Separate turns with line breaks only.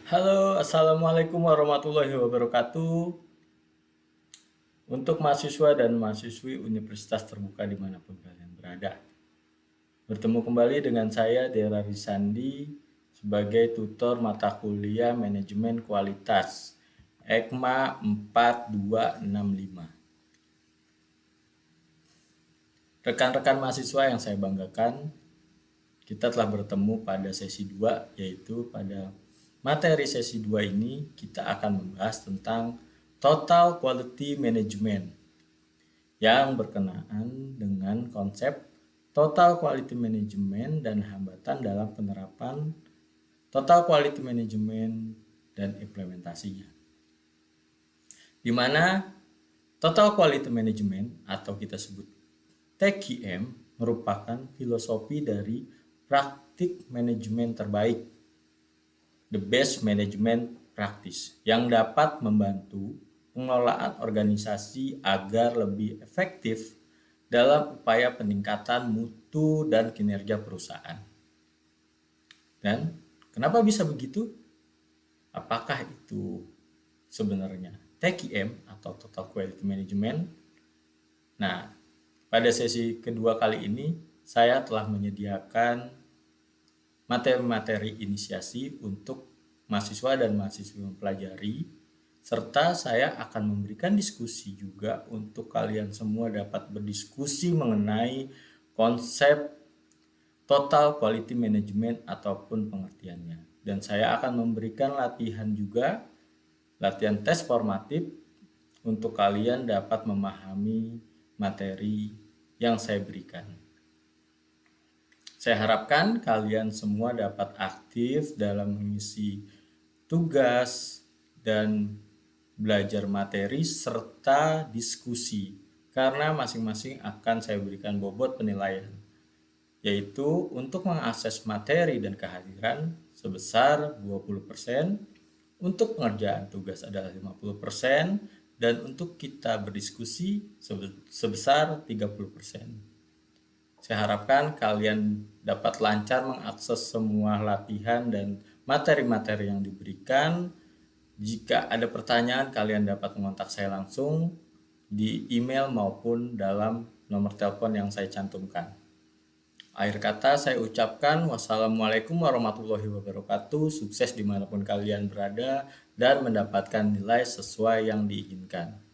Halo, Assalamualaikum warahmatullahi wabarakatuh. Untuk mahasiswa dan mahasiswi Universitas Terbuka dimanapun kalian berada. Bertemu kembali dengan saya, Dera Risandi, sebagai tutor mata kuliah Manajemen Kualitas, EKMA 4265. Rekan-rekan mahasiswa yang saya banggakan, kita telah bertemu pada sesi 2, yaitu pada materi sesi 2 ini kita akan membahas tentang Total Quality Management yang berkenaan dengan konsep Total Quality Management dan hambatan dalam penerapan Total Quality Management dan implementasinya. Di mana Total Quality Management atau kita sebut TQM merupakan filosofi dari praktik manajemen terbaik, the best management practice, yang dapat membantu pengelolaan organisasi agar lebih efektif dalam upaya peningkatan mutu dan kinerja perusahaan. Dan kenapa bisa begitu? Apakah itu sebenarnya TQM atau Total Quality Management? Nah, pada sesi kedua kali ini, saya telah menyediakan materi-materi inisiasi untuk mahasiswa dan mahasiswi mempelajari, serta saya akan memberikan diskusi juga untuk kalian semua dapat berdiskusi mengenai konsep Total Quality Management ataupun pengertiannya. Dan saya akan memberikan latihan juga, latihan tes formatif untuk kalian dapat memahami materi yang saya berikan. Saya harapkan kalian semua dapat aktif dalam mengisi tugas dan belajar materi serta diskusi, karena masing-masing akan saya berikan bobot penilaian, yaitu untuk mengakses materi dan kehadiran sebesar 20%, untuk pengerjaan tugas adalah 50%, dan untuk kita berdiskusi sebesar 30%. Saya harapkan kalian dapat lancar mengakses semua latihan dan materi-materi yang diberikan. Jika ada pertanyaan, kalian dapat mengontak saya langsung di email maupun dalam nomor telepon yang saya cantumkan. Akhir kata saya ucapkan wassalamualaikum warahmatullahi wabarakatuh. Sukses dimanapun kalian berada dan mendapatkan nilai sesuai yang diinginkan.